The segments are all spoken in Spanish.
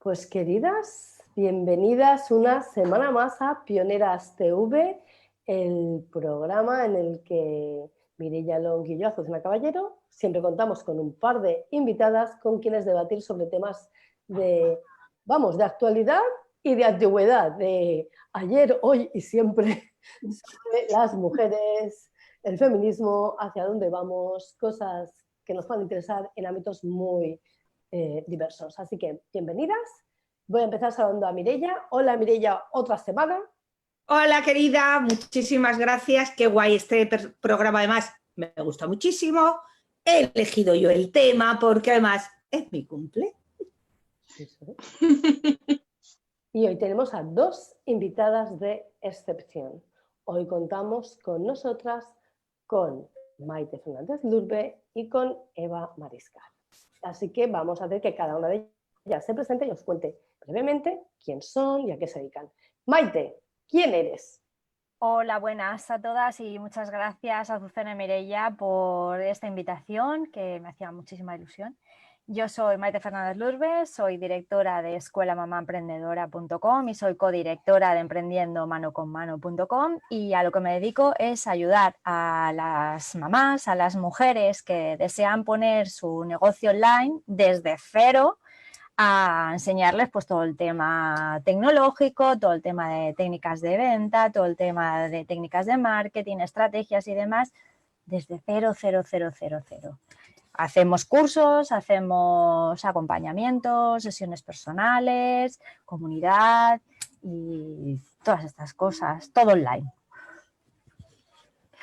Pues queridas, bienvenidas una semana más a Pioneras TV, el programa en el que Mireia Long y yo, Azucena Caballero, siempre contamos con un par de invitadas con quienes debatir sobre temas de actualidad y de antigüedad, de ayer, hoy y siempre, sobre las mujeres, el feminismo, hacia dónde vamos, cosas que nos puedan interesar en ámbitos muy diversos. Así que, bienvenidas. Voy a empezar saludando a Mireia. Hola, Mireia, otra semana. Hola, querida, muchísimas gracias. Qué guay este programa, además me gusta muchísimo. He elegido yo el tema porque además es mi cumple. Y hoy tenemos a dos invitadas de excepción. Hoy contamos con nosotras, con Maite Fernández Lurbe y con Eva Mariscal. Así que vamos a hacer que cada una de ellas se presente y os cuente brevemente quién son y a qué se dedican. Maite, ¿quién eres? Hola, buenas a todas y muchas gracias a Azucena y Mireia por esta invitación que me hacía muchísima ilusión. Yo soy Maite Fernández Lurbe, soy directora de escuelamamaemprendedora.com y soy codirectora de emprendiendomanoconmano.com, y a lo que me dedico es ayudar a las mamás, a las mujeres que desean poner su negocio online desde cero, a enseñarles pues todo el tema tecnológico, todo el tema de técnicas de venta, todo el tema de técnicas de marketing, estrategias y demás, desde cero. Hacemos cursos, hacemos acompañamientos, sesiones personales, comunidad y todas estas cosas, todo online.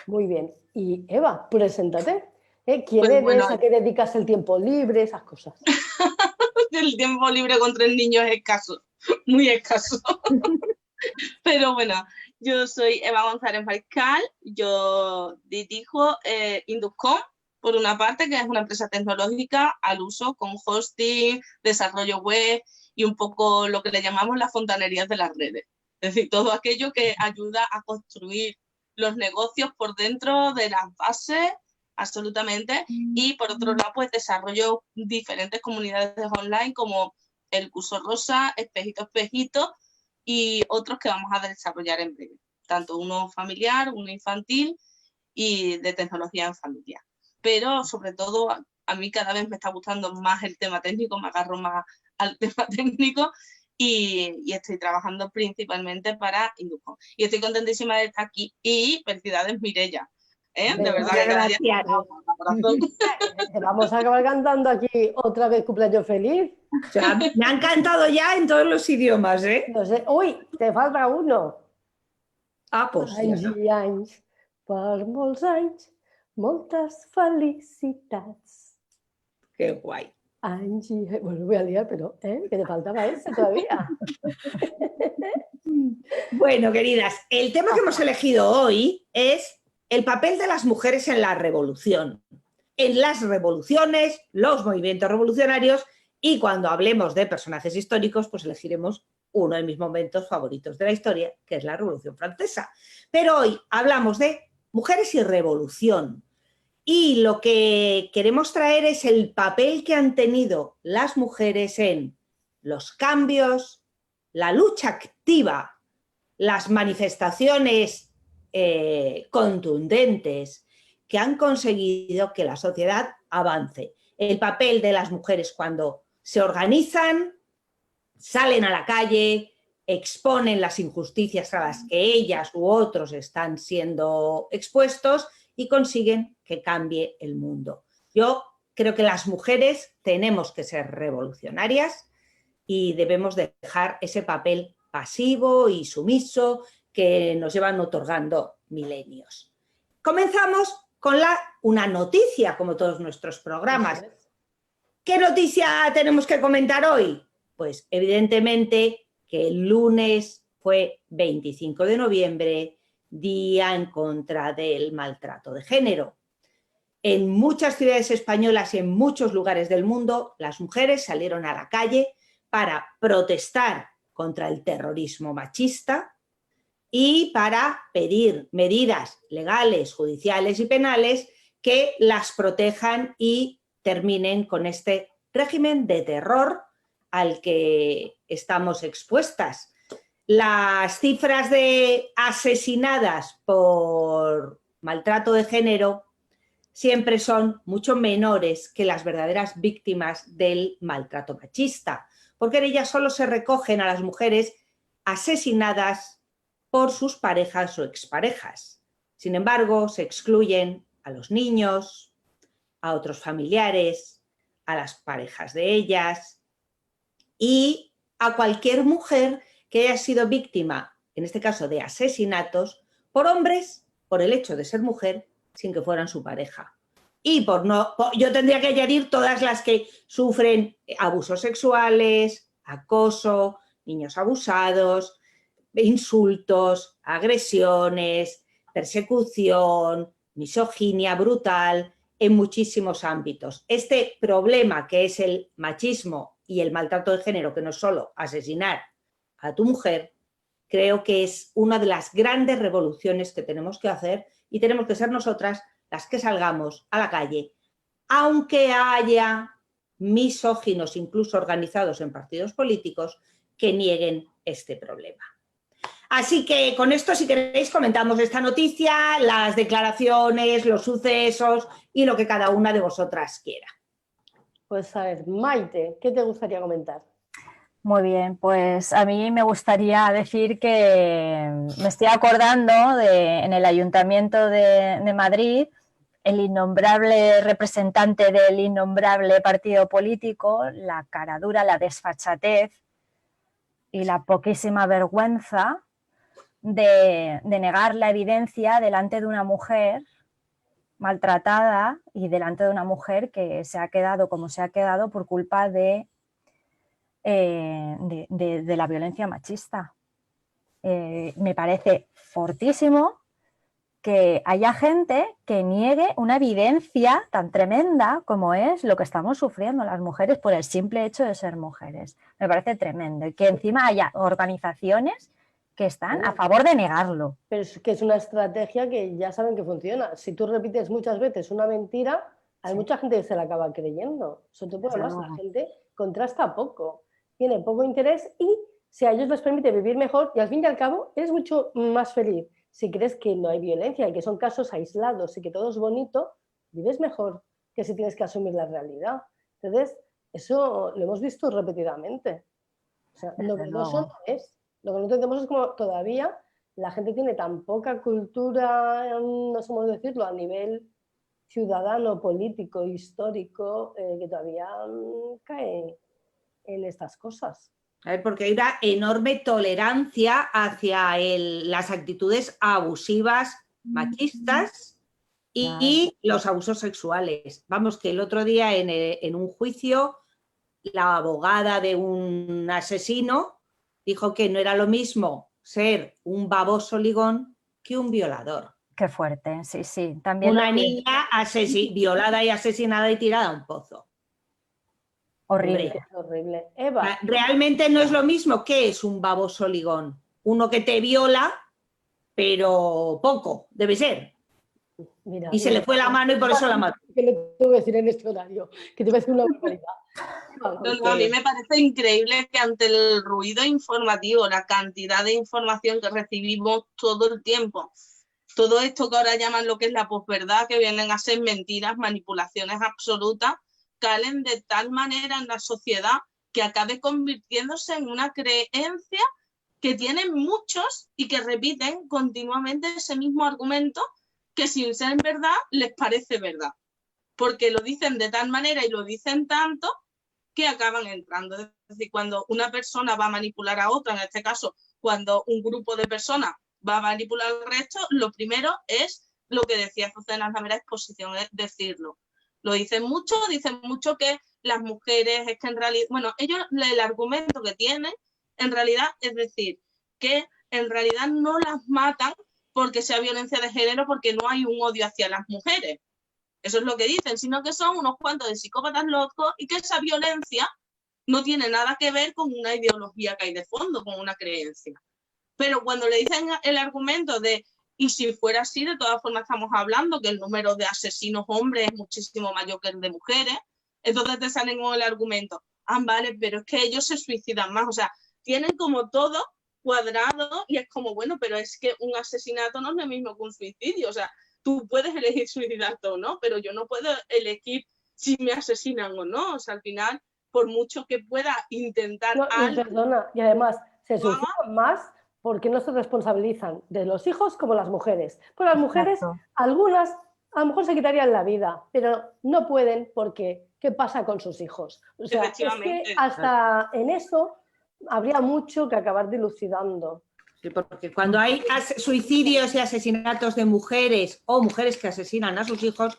Muy bien. Y Eva, preséntate. ¿Quién Pues eres? bueno, ¿A qué dedicas el tiempo libre? Esas cosas. el tiempo libre con 3 niños es escaso, muy escaso. Pero bueno, yo soy Eva González Mariscal, yo dirijo Induscom, por una parte, que es una empresa tecnológica al uso con hosting, desarrollo web y un poco lo que le llamamos las fontanerías de las redes. Es decir, todo aquello que ayuda a construir los negocios por dentro de las bases, absolutamente. Y por otro lado, pues desarrollo diferentes comunidades online como el curso Rosa, Espejito, y otros que vamos a desarrollar en breve. Tanto uno familiar, uno infantil y de tecnología en familia. Pero sobre todo a mí cada vez me está gustando más el tema técnico, me agarro más al tema técnico y estoy trabajando principalmente para Induscom. Y estoy contentísima de estar aquí y felicidades, Mireia. De verdad, gracias. Vamos a acabar cantando aquí otra vez cumpleaños feliz. O sea, me han cantado ya en todos los idiomas, ¿eh? No sé. Uy, te falta uno. Ah, pues Anys ja. i anys, per molts anys, moltes felicitats. Qué guay. Anys i... Bueno, voy a liar, pero que te faltaba ese todavía. Bueno, queridas, el tema que hemos elegido hoy es el papel de las mujeres en la revolución. En las revoluciones, los movimientos revolucionarios, y cuando hablemos de personajes históricos, pues elegiremos uno de mis momentos favoritos de la historia, que es la Revolución Francesa. Pero hoy hablamos de mujeres y revolución. Y lo que queremos traer es el papel que han tenido las mujeres en los cambios, la lucha activa, las manifestaciones contundentes que han conseguido que la sociedad avance. El papel de las mujeres cuando se organizan, salen a la calle, exponen las injusticias a las que ellas u otros están siendo expuestos y consiguen que cambie el mundo. Yo creo que las mujeres tenemos que ser revolucionarias y debemos dejar ese papel pasivo y sumiso que nos llevan otorgando milenios. Comenzamos con una noticia, como todos nuestros programas. ¿Qué noticia tenemos que comentar hoy? Pues evidentemente que el lunes fue 25 de noviembre, Día en contra del maltrato de género. En muchas ciudades españolas y en muchos lugares del mundo, las mujeres salieron a la calle para protestar contra el terrorismo machista y para pedir medidas legales, judiciales y penales que las protejan y terminen con este régimen de terror al que estamos expuestas. Las cifras de asesinadas por maltrato de género siempre son mucho menores que las verdaderas víctimas del maltrato machista, porque en ellas solo se recogen a las mujeres asesinadas por sus parejas o exparejas. Sin embargo, se excluyen a los niños, a otros familiares, a las parejas de ellas y a cualquier mujer que haya sido víctima, en este caso de asesinatos, por hombres por el hecho de ser mujer sin que fueran su pareja. Y yo tendría que añadir todas las que sufren abusos sexuales, acoso, niños abusados, insultos, agresiones, persecución, misoginia brutal en muchísimos ámbitos. Este problema que es el machismo y el maltrato de género, que no es solo asesinar a tu mujer, creo que es una de las grandes revoluciones que tenemos que hacer y tenemos que ser nosotras las que salgamos a la calle, aunque haya misóginos incluso organizados en partidos políticos que nieguen este problema. Así que con esto, si queréis, comentamos esta noticia, las declaraciones, los sucesos y lo que cada una de vosotras quiera. Pues a ver, Maite, ¿qué te gustaría comentar? Muy bien, pues a mí me gustaría decir que me estoy acordando en el Ayuntamiento de Madrid, el innombrable representante del innombrable partido político, la caradura, la desfachatez y la poquísima vergüenza de negar la evidencia delante de una mujer maltratada y delante de una mujer que se ha quedado como se ha quedado por culpa de la violencia machista. Me parece fortísimo que haya gente que niegue una evidencia tan tremenda como es lo que estamos sufriendo las mujeres por el simple hecho de ser mujeres. Me parece tremendo. Y que encima haya organizaciones que están a favor de negarlo. Pero es que es una estrategia que ya saben que funciona. Si tú repites muchas veces una mentira, hay mucha gente que se la acaba creyendo. Sobre todo, además, la gente contrasta poco, tiene poco interés y si a ellos les permite vivir mejor y al fin y al cabo eres mucho más feliz. Si crees que no hay violencia y que son casos aislados y que todo es bonito, vives mejor que si tienes que asumir la realidad. Entonces, eso lo hemos visto repetidamente. O sea, novedoso no es. Lo que no entendemos es como todavía la gente tiene tan poca cultura, no sé cómo decirlo, a nivel ciudadano, político, histórico, que todavía cae en estas cosas. Porque hay una enorme tolerancia hacia las actitudes abusivas machistas y los abusos sexuales. Vamos, que el otro día en un juicio la abogada de un asesino dijo que no era lo mismo ser un baboso ligón que un violador. Qué fuerte, sí, sí. También una niña violada y asesinada y tirada a un pozo. Horrible. Horrible. Eva. Realmente no es lo mismo que es un baboso ligón. Uno que te viola, pero poco, debe ser. Mira, y se le fue la mano y por eso la mató. ¿Qué le tengo que decir en este horario? Que te parece una barbaridad. No, a mí me parece increíble que ante el ruido informativo, la cantidad de información que recibimos todo el tiempo, todo esto que ahora llaman lo que es la posverdad, que vienen a ser mentiras, manipulaciones absolutas, calen de tal manera en la sociedad que acabe convirtiéndose en una creencia que tienen muchos y que repiten continuamente ese mismo argumento que sin ser verdad les parece verdad, porque lo dicen de tal manera y lo dicen tanto que acaban entrando. Es decir, cuando una persona va a manipular a otra, en este caso, cuando un grupo de personas va a manipular al resto, lo primero es lo que decía Azucena, la mera exposición, es decirlo. Lo dicen mucho que las mujeres, es que en realidad, bueno, ellos, el argumento que tienen, en realidad, es decir, que en realidad no las matan porque sea violencia de género, porque no hay un odio hacia las mujeres. Eso es lo que dicen, sino que son unos cuantos de psicópatas locos y que esa violencia no tiene nada que ver con una ideología que hay de fondo, con una creencia. Pero cuando le dicen el argumento de, y si fuera así, de todas formas estamos hablando que el número de asesinos hombres es muchísimo mayor que el de mujeres, entonces te salen con el argumento, vale, pero es que ellos se suicidan más, o sea, tienen como todo cuadrado y es como, bueno, pero es que un asesinato no es lo mismo que un suicidio, o sea, tú puedes elegir suicidarte o no, pero yo no puedo elegir si me asesinan o no, o sea, al final, por mucho que pueda intentar algo... Perdona, y además se suicidan más porque no se responsabilizan de los hijos como las mujeres. Pues las mujeres, algunas a lo mejor se quitarían la vida, pero no pueden porque ¿qué pasa con sus hijos? O sea, es que hasta en eso habría mucho que acabar dilucidando. Sí, porque cuando hay suicidios y asesinatos de mujeres o mujeres que asesinan a sus hijos,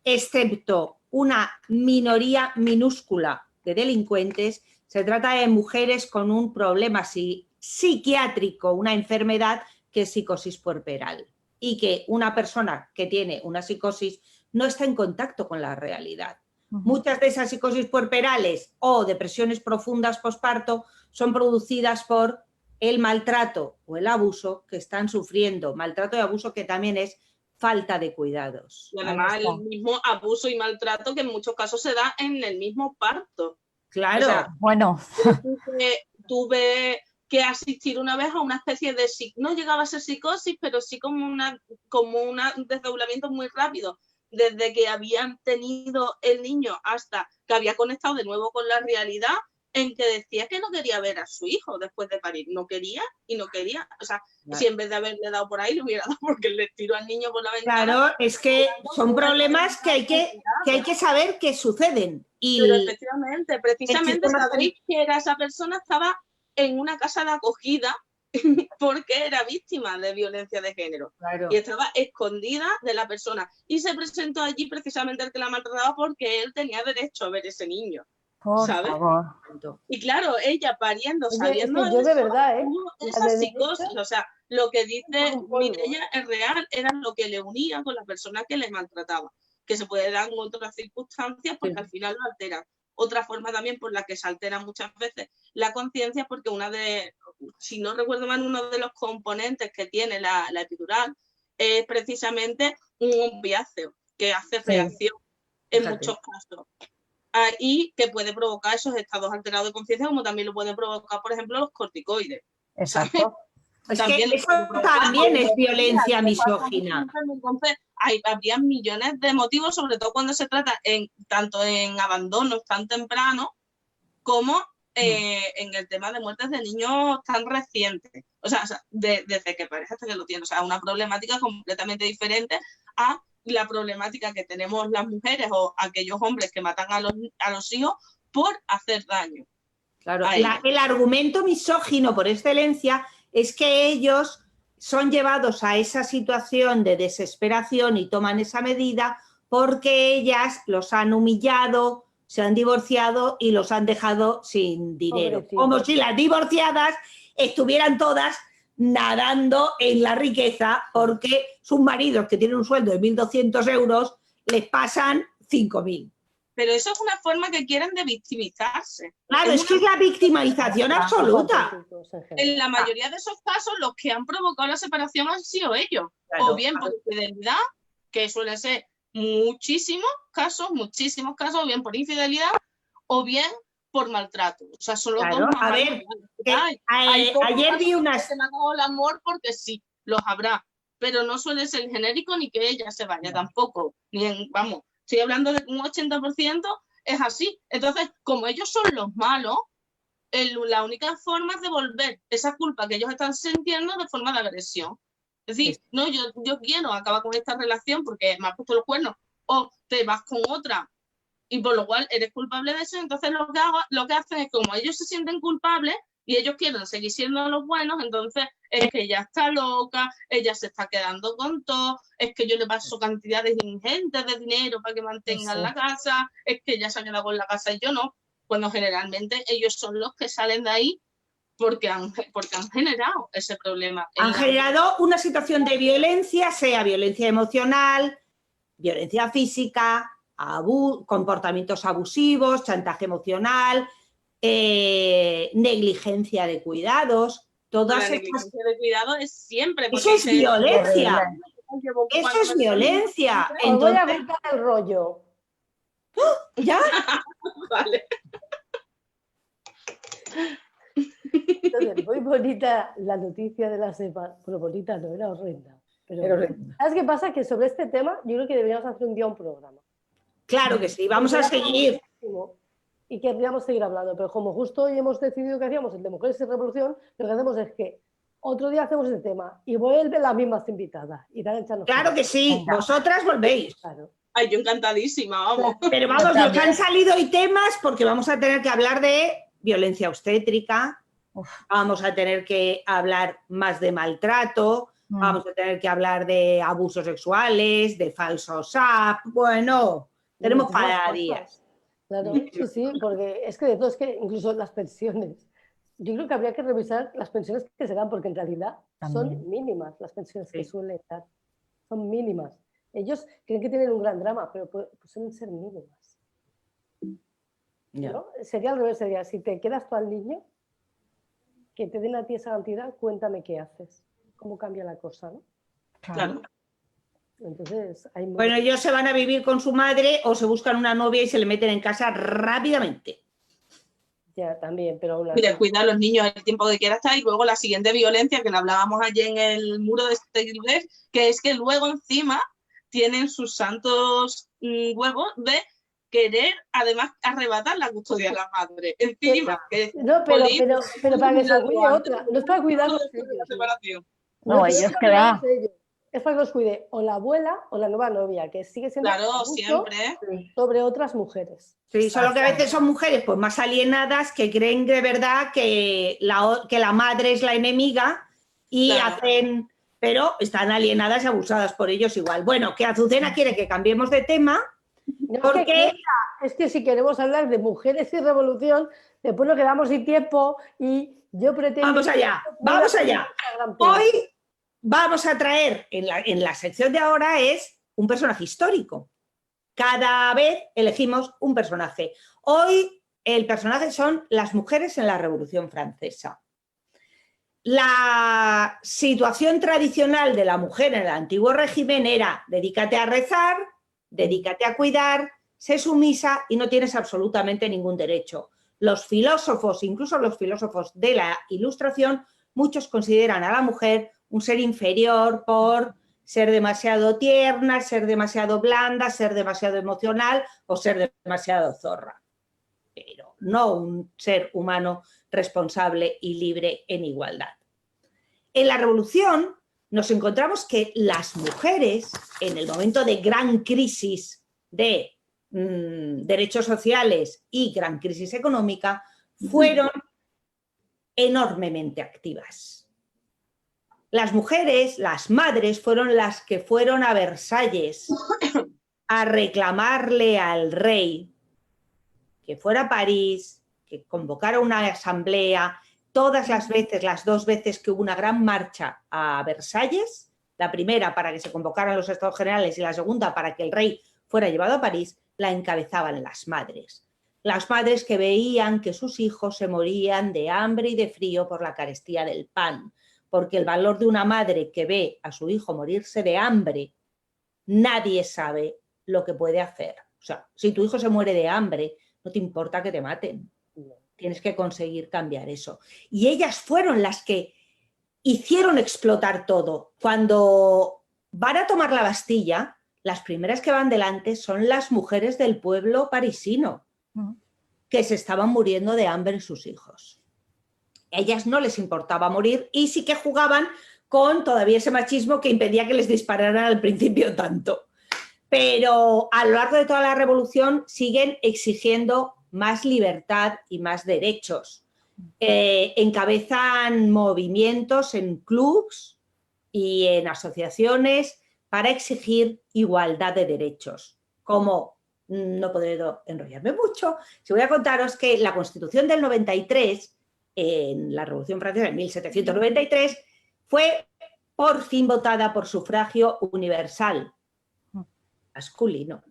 excepto una minoría minúscula de delincuentes, se trata de mujeres con un problema psiquiátrico, una enfermedad que es psicosis puerperal, y que una persona que tiene una psicosis no está en contacto con la realidad. Muchas de esas psicosis puerperales o depresiones profundas posparto son producidas por el maltrato o el abuso que están sufriendo, maltrato y abuso que también es falta de cuidados. Y además el mismo abuso y maltrato que en muchos casos se da en el mismo parto. Claro. O sea, bueno. Tuve que asistir una vez a una especie de, no llegaba a ser psicosis, pero sí como un desdoblamiento muy rápido, desde que habían tenido el niño hasta que había conectado de nuevo con la realidad, en que decía que no quería ver a su hijo después de parir, no quería y no quería, o sea, si en vez de haberle dado por ahí, le hubiera dado porque le tiró al niño por la ventana. Claro, es que son problemas que hay que saber que suceden. Pero efectivamente, precisamente sabéis que esa persona estaba en una casa de acogida porque era víctima de violencia de género. Claro. Y estaba escondida de la persona. Y se presentó allí precisamente el que la maltrataba porque él tenía derecho a ver ese niño. Por ¿sabes? favor. Y claro, ella pariendo, sabiendo yo de verdad, esa psicosis, o sea, lo que dice Mireia es real, era lo que le unía con la persona que le maltrataba, que se puede dar en otras circunstancias porque al final lo alteran. Otra forma también por la que se altera muchas veces la conciencia, porque si no recuerdo mal, uno de los componentes que tiene la epidural es precisamente un opiáceo que hace reacción en muchos casos. Y que puede provocar esos estados alterados de conciencia, como también lo pueden provocar, por ejemplo, los corticoides. Exacto. También eso también es violencia misógina. Entonces, habría millones de motivos, sobre todo cuando se trata tanto en abandonos tan tempranos como en el tema de muertes de niños tan recientes. O sea desde que parece hasta que lo tiene. O sea, una problemática completamente diferente a la problemática que tenemos las mujeres o aquellos hombres que matan a los hijos por hacer daño. Claro, el argumento misógino por excelencia es que ellos son llevados a esa situación de desesperación y toman esa medida porque ellas los han humillado, se han divorciado y los han dejado sin dinero. Pobrecito. Como si las divorciadas estuvieran todas nadando en la riqueza porque sus maridos, que tienen un sueldo de 1.200 euros, les pasan 5.000. Pero eso es una forma que quieren de victimizarse. Claro, es que es la victimización absoluta. En la mayoría de esos casos, los que han provocado la separación han sido ellos. Claro, o bien por infidelidad, que suele ser muchísimos casos, o bien por infidelidad, o bien por maltrato. O sea, son los dos más. A ver, ayer vi unas... Se me acabó el amor porque sí, los habrá. Pero no suele ser genérico ni que ella se vaya tampoco. Vamos, estoy hablando de un 80% es así. Entonces, como ellos son los malos, la única forma es devolver esa culpa que ellos están sintiendo de forma de agresión. Es decir, no, yo quiero acabar con esta relación porque me has puesto los cuernos, o te vas con otra y por lo cual eres culpable de eso. Entonces lo que hacen es, como ellos se sienten culpables y ellos quieren seguir siendo los buenos, entonces es que ella está loca, ella se está quedando con todo, es que yo le paso cantidades ingentes de dinero para que mantengan la casa, es que ella se ha quedado con la casa y yo no, cuando generalmente ellos son los que salen de ahí porque han generado ese problema. Han generado una situación de violencia, sea violencia emocional, violencia física, comportamientos abusivos, chantaje emocional, negligencia de cuidados. Todas la negligencia de cuidado es siempre. Eso es violencia. Eso es violencia. Entonces... voy a cortar el rollo. ¿Ya? Vale. Entonces, muy bonita la noticia de la semana. Bueno, bonita no, era horrenda. Pero, ¿sabes qué pasa? Que sobre este tema yo creo que deberíamos hacer un día un programa. Claro que sí, vamos a seguir. Y querríamos seguir hablando, pero como justo hoy hemos decidido que hacíamos el de Mujeres y Revolución, lo que hacemos es que otro día hacemos el tema y vuelven las mismas invitadas. Y claro que sí, vosotras volvéis. Claro. Ay, yo encantadísima, vamos. Pero vamos, nos han salido hoy temas porque vamos a tener que hablar de violencia obstétrica, vamos a tener que hablar más de maltrato, vamos a tener que hablar de abusos sexuales, de falsos apps, bueno, tenemos para días. Claro, sí, porque es que de todo, es que incluso las pensiones, yo creo que habría que revisar las pensiones que se dan, porque en realidad son mínimas las pensiones que suelen dar, son mínimas. Ellos creen que tienen un gran drama, pero suelen ser mínimas. ¿No? Sería al revés, sería, si te quedas tú al niño, que te den a ti esa cantidad, cuéntame qué haces, cómo cambia la cosa, ¿no? Claro. Entonces, bueno, ellos se van a vivir con su madre o se buscan una novia y se le meten en casa rápidamente. Ya, también, pero... Mira, cuida a los niños el tiempo que quiera estar y luego la siguiente violencia que le hablábamos ayer en el muro de este libro, que es que luego encima tienen sus santos huevos de querer además arrebatar la custodia de la madre. Encima, que no, pero para que se cuide otra, no es para cuidarlos ellos. No, ellos que va. Es para que los cuide o la abuela o la nueva novia, que sigue siendo siempre sobre otras mujeres. Sí, solo que a veces son mujeres pues más alienadas que creen de verdad que la madre es la enemiga y hacen, pero están alienadas y abusadas por ellos igual. Bueno, que Azucena quiere que cambiemos de tema porque... Es que si queremos hablar de mujeres y revolución, después nos quedamos sin tiempo y yo pretendo... Vamos allá, vamos allá. Hoy... vamos a traer, en la sección de ahora, es un personaje histórico. Cada vez elegimos un personaje. Hoy el personaje son las mujeres en la Revolución Francesa. La situación tradicional de la mujer en el antiguo régimen era dedícate a rezar, dedícate a cuidar, sé sumisa y no tienes absolutamente ningún derecho. Los filósofos, incluso los filósofos de la Ilustración, muchos consideran a la mujer un ser inferior por ser demasiado tierna, ser demasiado blanda, ser demasiado emocional o ser demasiado zorra. Pero no un ser humano responsable y libre en igualdad. En la Revolución nos encontramos que las mujeres, en el momento de gran crisis de derechos sociales y gran crisis económica, fueron enormemente activas. Las mujeres, las madres, fueron las que fueron a Versalles a reclamarle al rey que fuera a París, que convocara una asamblea. Todas las veces, las 2 veces que hubo una gran marcha a Versalles, la primera para que se convocaran los estados generales y la segunda para que el rey fuera llevado a París, la encabezaban las madres. Las madres que veían que sus hijos se morían de hambre y de frío por la carestía del pan. Porque el valor de una madre que ve a su hijo morirse de hambre, nadie sabe lo que puede hacer. O sea, si tu hijo se muere de hambre, no te importa que te maten. Tienes que conseguir cambiar eso. Y ellas fueron las que hicieron explotar todo. Cuando van a tomar la Bastilla, las primeras que van delante son las mujeres del pueblo parisino, que se estaban muriendo de hambre sus hijos. A ellas no les importaba morir y sí que jugaban con todavía ese machismo que impedía que les dispararan al principio tanto. Pero a lo largo de toda la revolución siguen exigiendo más libertad y más derechos. Encabezan movimientos en clubs y en asociaciones para exigir igualdad de derechos. Como no podré enrollarme mucho, si voy a contaros que la Constitución del 93, en la Revolución Francesa en 1793, fue por fin votada por sufragio universal masculino.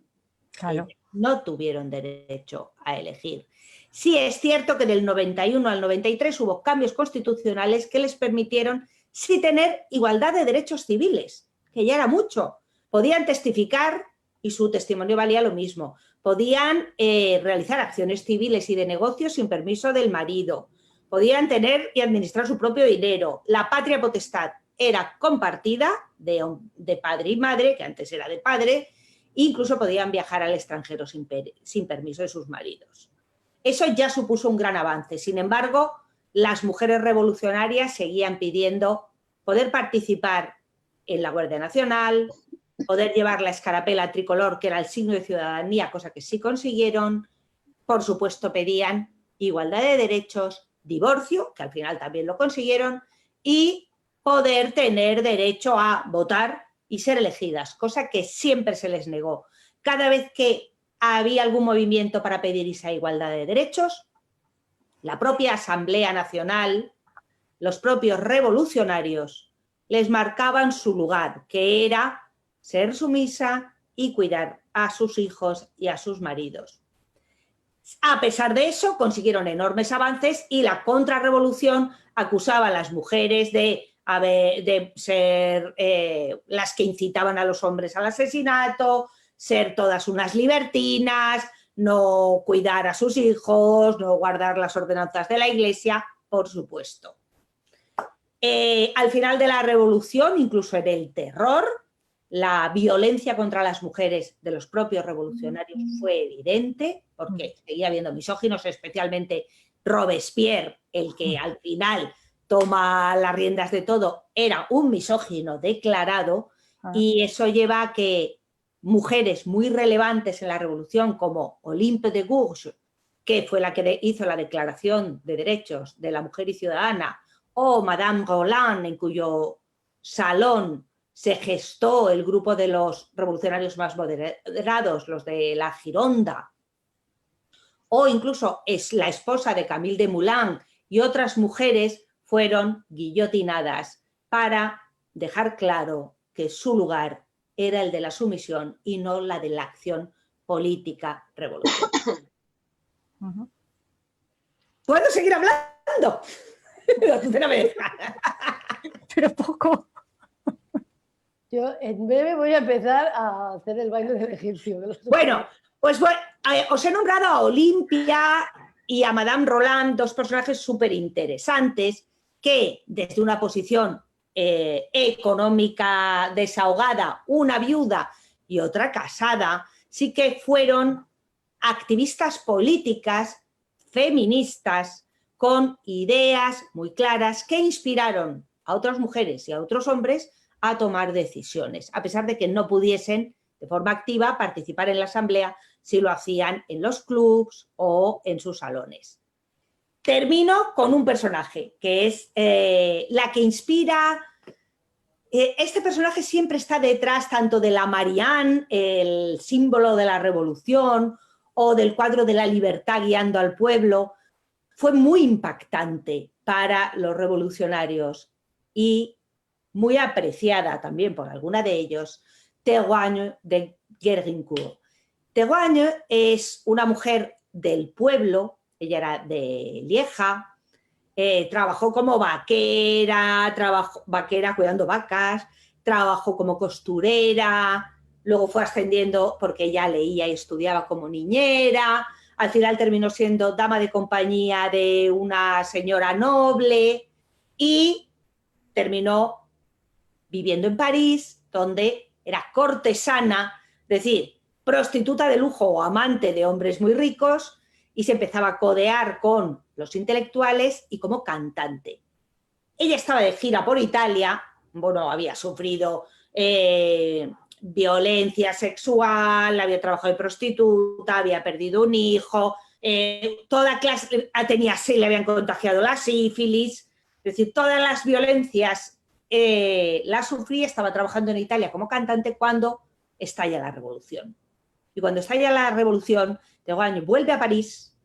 Claro. No tuvieron derecho a elegir. Sí es cierto que del 91 al 93 hubo cambios constitucionales que les permitieron sí tener igualdad de derechos civiles, que ya era mucho. Podían testificar y su testimonio valía lo mismo. Podían realizar acciones civiles y de negocios sin permiso del marido. podían tener y administrar su propio dinero. La patria potestad era compartida de padre y madre, que antes era de padre, incluso podían viajar al extranjero sin permiso de sus maridos. Eso ya supuso un gran avance. Sin embargo, las mujeres revolucionarias seguían pidiendo poder participar en la Guardia Nacional, poder llevar la escarapela tricolor, que era el signo de ciudadanía, cosa que sí consiguieron. Por supuesto, pedían igualdad de derechos, divorcio, que al final también lo consiguieron, y poder tener derecho a votar y ser elegidas, cosa que siempre se les negó. Cada vez que había algún movimiento para pedir esa igualdad de derechos, la propia Asamblea Nacional, los propios revolucionarios, les marcaban su lugar, que era ser sumisa y cuidar a sus hijos y a sus maridos. A pesar de eso, consiguieron enormes avances y la contrarrevolución acusaba a las mujeres de ser las que incitaban a los hombres al asesinato, ser todas unas libertinas, no cuidar a sus hijos, no guardar las ordenanzas de la Iglesia, por supuesto. Al final de la revolución, incluso en el terror, la violencia contra las mujeres de los propios revolucionarios fue evidente, porque seguía habiendo misóginos, especialmente Robespierre, el que al final toma las riendas de todo, era un misógino declarado, y eso lleva a que mujeres muy relevantes en la revolución, como Olympe de Gouges, que fue la que hizo la Declaración de Derechos de la Mujer y Ciudadana, o Madame Roland, en cuyo salón se gestó el grupo de los revolucionarios más moderados, los de la Gironda, o incluso es la esposa de Camille Desmoulins y otras mujeres fueron guillotinadas para dejar claro que su lugar era el de la sumisión y no la de la acción política revolucionaria. ¿Puedo seguir hablando? Pero poco. Yo en breve voy a empezar a hacer el baile del egipcio. Bueno, pues os he nombrado a Olimpia y a Madame Roland, dos personajes súper interesantes que desde una posición económica desahogada, una viuda y otra casada, sí que fueron activistas políticas, feministas, con ideas muy claras que inspiraron a otras mujeres y a otros hombres a tomar decisiones, a pesar de que no pudiesen de forma activa participar en la asamblea si lo hacían en los clubs o en sus salones. Termino con un personaje que es la que inspira. Este personaje siempre está detrás tanto de la Marianne, el símbolo de la revolución, o del cuadro de la libertad guiando al pueblo. Fue muy impactante para los revolucionarios y muy apreciada también por alguna de ellos, Théroigne de Guergincourt. Théroigne es una mujer del pueblo, ella era de Lieja, trabajó como vaquera, cuidando vacas, trabajó como costurera, luego fue ascendiendo porque ella leía y estudiaba como niñera, al final terminó siendo dama de compañía de una señora noble y terminó viviendo en París, donde era cortesana, es decir, prostituta de lujo o amante de hombres muy ricos, y se empezaba a codear con los intelectuales y como cantante. Ella estaba de gira por Italia, bueno, había sufrido violencia sexual, había trabajado de prostituta, había perdido un hijo, toda clase, le habían contagiado la sífilis, es decir, todas las violencias la sufría, estaba trabajando en Italia como cantante cuando estalla la revolución. Y cuando estalla la revolución, Théroigne vuelve a París,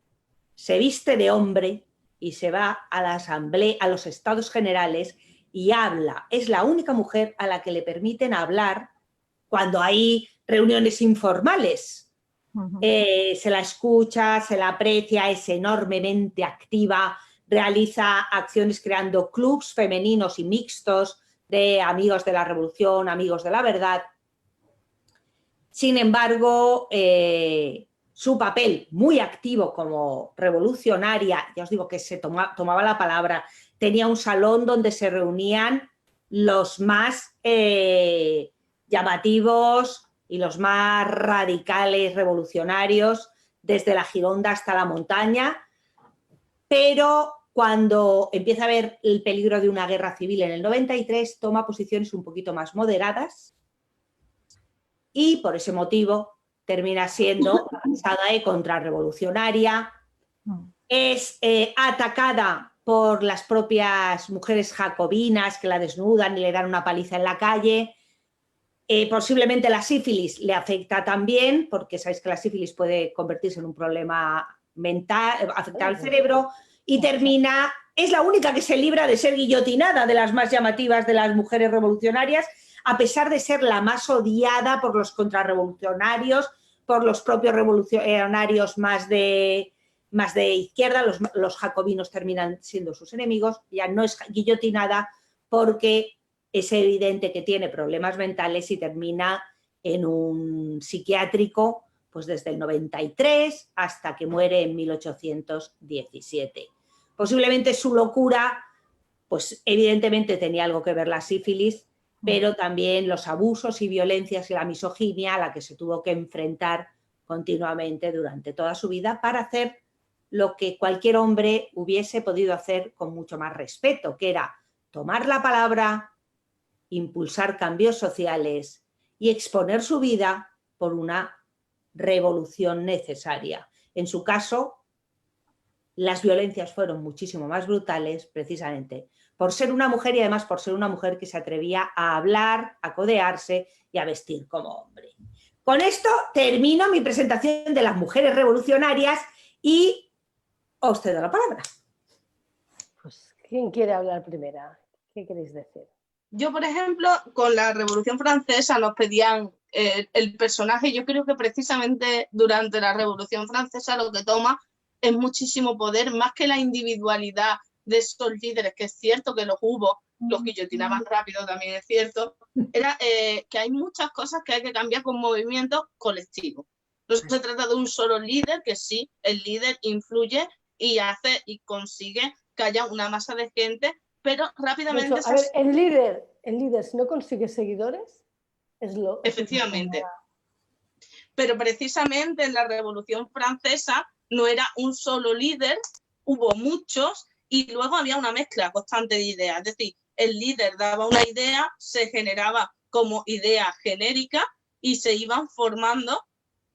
se viste de hombre y se va a la asamblea, a los Estados Generales, y habla. Es la única mujer a la que le permiten hablar cuando hay reuniones informales. Se la escucha, se la aprecia, es enormemente activa, realiza acciones creando clubs femeninos y mixtos de amigos de la revolución, amigos de la verdad. Sin embargo, su papel muy activo como revolucionaria, ya os digo que se tomaba la palabra, tenía un salón donde se reunían los más llamativos y los más radicales revolucionarios, desde la Gironda hasta la montaña, pero cuando empieza a haber el peligro de una guerra civil en el 93, toma posiciones un poquito más moderadas y por ese motivo termina siendo acusada de contrarrevolucionaria, es atacada por las propias mujeres jacobinas que la desnudan y le dan una paliza en la calle. Posiblemente la sífilis le afecta también, porque sabéis que la sífilis puede convertirse en un problema mental, afectar al cerebro, y termina, es la única que se libra de ser guillotinada, de las más llamativas de las mujeres revolucionarias, a pesar de ser la más odiada por los contrarrevolucionarios, por los propios revolucionarios más de izquierda. Los jacobinos terminan siendo sus enemigos. Ya no es guillotinada porque es evidente que tiene problemas mentales y termina en un psiquiátrico pues desde el 93 hasta que muere en 1817. Posiblemente su locura, pues evidentemente tenía algo que ver la sífilis, pero también los abusos y violencias y la misoginia a la que se tuvo que enfrentar continuamente durante toda su vida para hacer lo que cualquier hombre hubiese podido hacer con mucho más respeto, que era tomar la palabra, impulsar cambios sociales y exponer su vida por una revolución necesaria. En su caso, las violencias fueron muchísimo más brutales precisamente por ser una mujer y además por ser una mujer que se atrevía a hablar, a codearse y a vestir como hombre. Con esto termino mi presentación de las mujeres revolucionarias y os cedo la palabra. Pues, ¿quién quiere hablar primera? ¿Qué queréis decir? Yo, por ejemplo, con la Revolución Francesa nos pedían el personaje. Yo creo que precisamente durante la Revolución Francesa lo que toma es muchísimo poder, más que la individualidad de esos líderes, que es cierto que los hubo, los guillotinaban rápido, también es cierto, era que hay muchas cosas que hay que cambiar con movimientos colectivos. No se trata de un solo líder, que sí, el líder influye y hace y consigue que haya una masa de gente, pero rápidamente... Eso, a ver, el líder, si no consigue seguidores, es lo... Efectivamente. Pero precisamente en la Revolución Francesa no era un solo líder, hubo muchos y luego había una mezcla constante de ideas. Es decir, el líder daba una idea, se generaba como idea genérica y se iban formando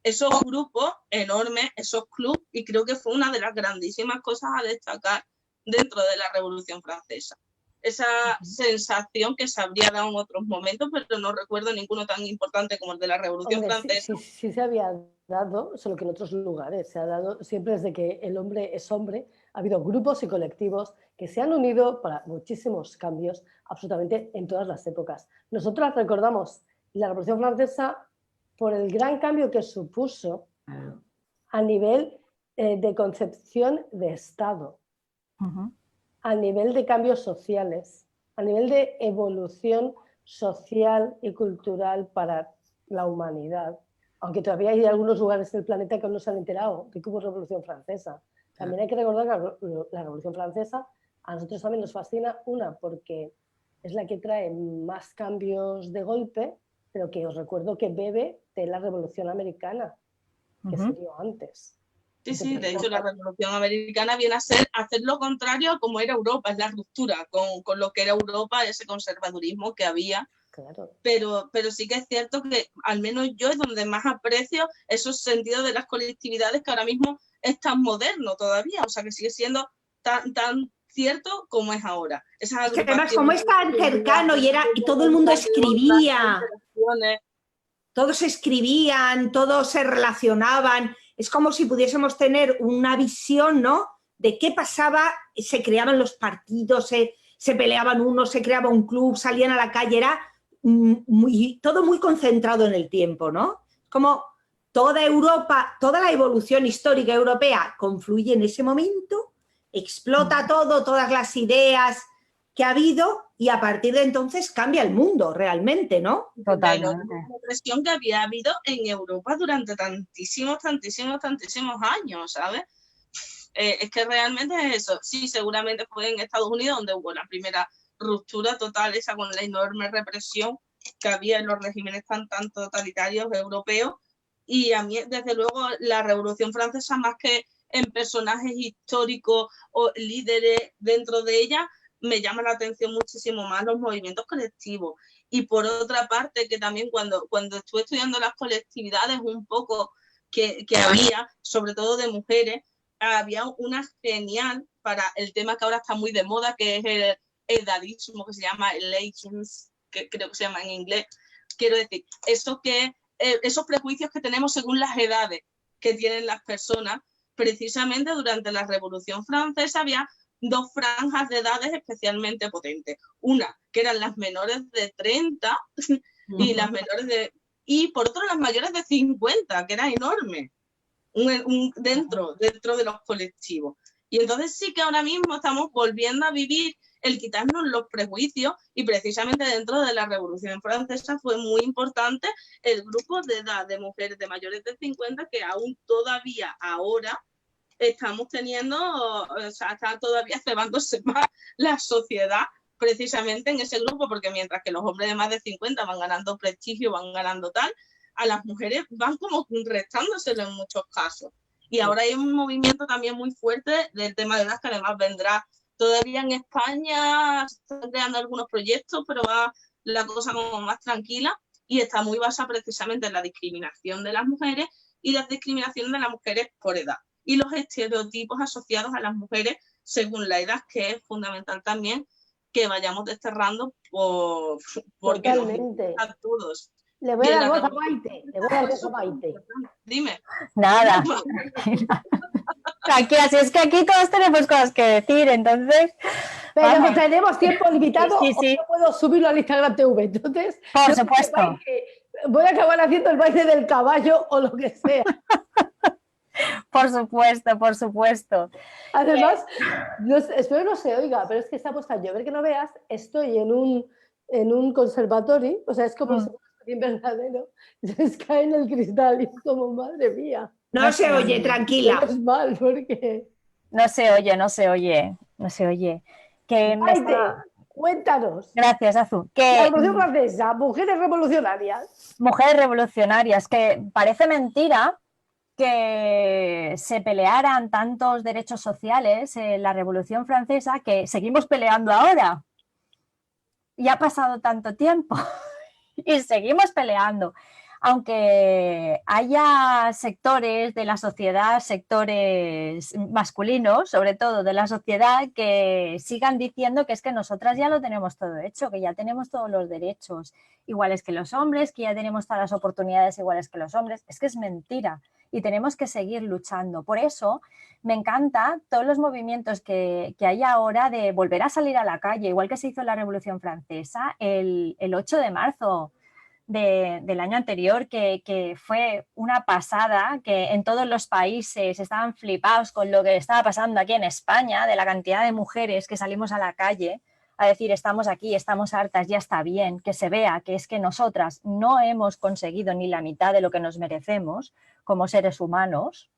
esos grupos enormes, esos clubes, y creo que fue una de las grandísimas cosas a destacar dentro de la Revolución Francesa. Esa sensación que se habría dado en otros momentos, pero no recuerdo ninguno tan importante como el de la Revolución Francesa. Sí se había dado, solo que en otros lugares se ha dado siempre desde que el hombre es hombre. Ha habido grupos y colectivos que se han unido para muchísimos cambios, absolutamente en todas las épocas. Nosotros recordamos la Revolución Francesa por el gran cambio que supuso a nivel de concepción de Estado. A nivel de cambios sociales, a nivel de evolución social y cultural para la humanidad, aunque todavía hay algunos lugares del planeta que no se han enterado de que hubo Revolución Francesa. También hay que recordar que la Revolución Francesa a nosotros también nos fascina, porque es la que trae más cambios de golpe, pero que os recuerdo que bebe de la Revolución Americana, que se dio antes. Sí, de hecho la Revolución Americana viene a ser hacer lo contrario a como era Europa, es la ruptura con lo que era Europa, ese conservadurismo que había. Claro. Pero sí que es cierto que al menos yo es donde más aprecio esos sentidos de las colectividades que ahora mismo es tan moderno todavía, o sea que sigue siendo tan cierto como es ahora. Es que además como es tan cercano y todo el mundo escribía, todos escribían, todos se relacionaban. Es como si pudiésemos tener una visión, ¿no?, de qué pasaba, se creaban los partidos, se peleaban unos, se creaba un club, salían a la calle, era todo muy concentrado en el tiempo, ¿no? Como toda Europa, toda la evolución histórica europea confluye en ese momento, explota todo, todas las ideas que ha habido y a partir de entonces cambia el mundo realmente, ¿no? Totalmente. La represión que había habido en Europa durante tantísimos años, ¿sabes? Es que realmente es eso. Sí, seguramente fue en Estados Unidos donde hubo la primera ruptura total esa con la enorme represión que había en los regímenes tan totalitarios europeos. Y a mí, desde luego, la Revolución Francesa, más que en personajes históricos o líderes dentro de ella, me llama la atención muchísimo más los movimientos colectivos. Y por otra parte, que también cuando estuve estudiando las colectividades un poco que había, sobre todo de mujeres, había una genial para el tema que ahora está muy de moda, que es el edadismo, que se llama el ageism, que creo que se llama en inglés. Quiero decir, esos prejuicios que tenemos según las edades que tienen las personas. Precisamente durante la Revolución Francesa había dos franjas de edades especialmente potentes. Una, que eran las menores de 30 y las menores de... Y por otro, las mayores de 50, que era enorme. Dentro de los colectivos. Y entonces sí que ahora mismo estamos volviendo a vivir el quitarnos los prejuicios, y precisamente dentro de la Revolución Francesa fue muy importante el grupo de edad de mujeres de mayores de 50 que aún todavía ahora estamos teniendo, o sea, está todavía cebándose más la sociedad precisamente en ese grupo, porque mientras que los hombres de más de 50 van ganando prestigio, van ganando tal, a las mujeres van como restándoselo en muchos casos. Y ahora hay un movimiento también muy fuerte del tema de edad, que además vendrá todavía en España, se están creando algunos proyectos, pero va la cosa como más tranquila, y está muy basada precisamente en la discriminación de las mujeres y la discriminación de las mujeres por edad, y los estereotipos asociados a las mujeres según la edad, que es fundamental también que vayamos desterrando porque Totalmente. nos a todos. Le voy a dar voz a Maite. Le voy a dar voz a Maite. Dime. Nada. Aquí, así es que aquí todos tenemos cosas que decir, entonces. Pero vamos. tenemos tiempo limitado, Sí, sí. o no puedo subirlo al Instagram TV. Entonces, Por supuesto. Voy a acabar haciendo el baile del caballo o lo que sea. Por supuesto, por supuesto. Además, espero no se oiga, pero es que está puesta a llover que no veas. Estoy en un conservatorio, o sea, es como si fuera bien verdadero. Entonces cae en el cristal y es como, madre mía. No se oye, tranquila. Es mal, porque... No se oye, no se oye, no se oye. Que Maite, cuéntanos. Gracias, Azu. La Revolución Francesa, mujeres revolucionarias. Mujeres revolucionarias, que parece mentira que se pelearan tantos derechos sociales en la Revolución Francesa, que seguimos peleando ahora. Y ha pasado tanto tiempo y seguimos peleando. Aunque haya sectores de la sociedad, sectores masculinos, sobre todo de la sociedad, que sigan diciendo que es que nosotras ya lo tenemos todo hecho, que ya tenemos todos los derechos iguales que los hombres, que ya tenemos todas las oportunidades iguales que los hombres, es que es mentira y tenemos que seguir luchando. Por eso me encanta todos los movimientos que hay ahora de volver a salir a la calle, igual que se hizo en la Revolución Francesa, el 8 de marzo, del año anterior, que fue una pasada, que en todos los países estaban flipados con lo que estaba pasando aquí en España, de la cantidad de mujeres que salimos a la calle a decir estamos aquí, estamos hartas, ya está bien, que se vea que es que nosotras no hemos conseguido ni la mitad de lo que nos merecemos como seres humanos,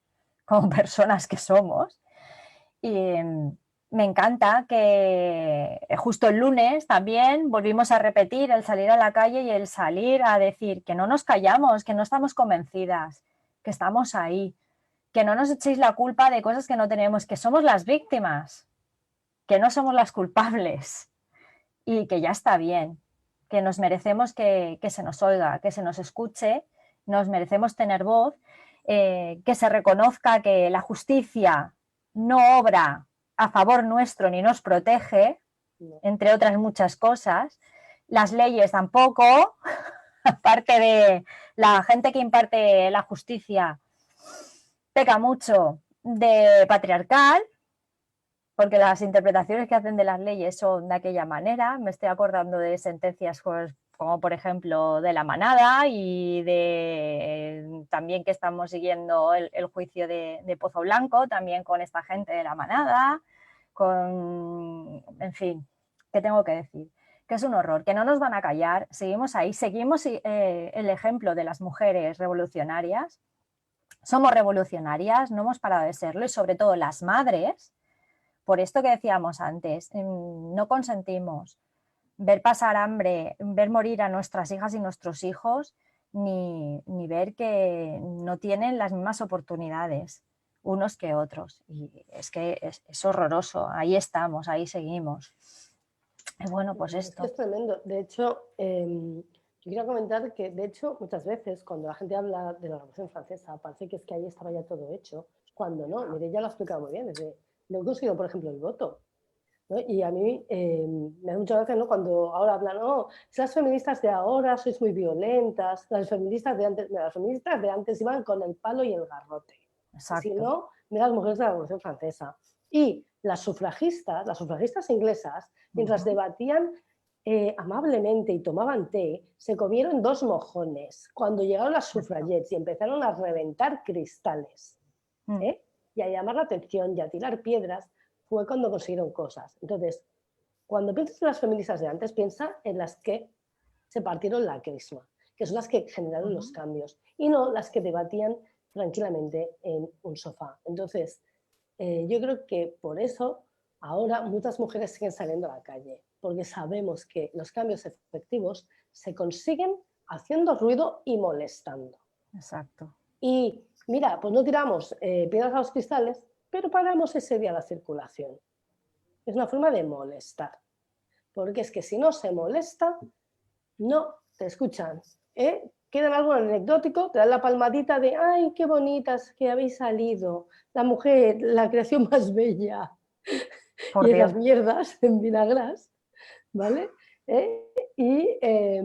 como personas que somos. Y me encanta que justo el lunes también volvimos a repetir el salir a la calle y el salir a decir que no nos callamos, que no estamos convencidas, que estamos ahí, que no nos echéis la culpa de cosas que no tenemos, que somos las víctimas, que no somos las culpables y que ya está bien, que nos merecemos que se nos oiga, que se nos escuche, nos merecemos tener voz, que se reconozca que la justicia no obra a favor nuestro ni nos protege, entre otras muchas cosas. Las leyes tampoco, aparte de la gente que imparte la justicia, peca mucho de patriarcal, porque las interpretaciones que hacen de las leyes son de aquella manera. Me estoy acordando de sentencias como por ejemplo de la manada y de también que estamos siguiendo el juicio de Pozo Blanco, también con esta gente de la manada, en fin, ¿qué tengo que decir? que es un horror, que no nos van a callar, seguimos ahí, seguimos el ejemplo de las mujeres revolucionarias, somos revolucionarias, no hemos parado de serlo y sobre todo las madres, por esto que decíamos antes, no consentimos ver pasar hambre, ver morir a nuestras hijas y nuestros hijos, ni ver que no tienen las mismas oportunidades unos que otros. Y es que es horroroso, ahí estamos, ahí seguimos. Y bueno, pues esto. Es tremendo. De hecho, yo quería comentar que, de hecho, muchas veces cuando la gente habla de la Revolución Francesa, parece que es que ahí estaba ya todo hecho, cuando no. Mire, ya lo ha explicado muy bien, desde lo he conseguido, por ejemplo, el voto. ¿No? Y a mí me da mucha gracia, ¿no? Cuando ahora hablan, no, las feministas de ahora sois muy violentas, las feministas de antes iban con el palo y el garrote. Exacto. Si no, mira las mujeres de la Revolución Francesa. Y las sufragistas inglesas, mientras debatían amablemente y tomaban té, se comieron 2 mojones cuando llegaron las sufragettes y empezaron a reventar cristales, y a llamar la atención y a tirar piedras. Fue cuando consiguieron cosas. Entonces, cuando piensas en las feministas de antes, piensa en las que se partieron la crisma, que son las que generaron los cambios, y no las que debatían tranquilamente en un sofá. Entonces, yo creo que por eso ahora muchas mujeres siguen saliendo a la calle, porque sabemos que los cambios efectivos se consiguen haciendo ruido y molestando. Exacto. Y mira, pues no tiramos piedras a los cristales, pero paramos ese día la circulación. Es una forma de molestar, porque es que si no se molesta, no te escuchan. Quedan algo anecdótico, te dan la palmadita de ¡ay, qué bonitas que habéis salido! La mujer, la creación más bella. Por y Dios. esas mierdas en vinagras, ¿vale? Pero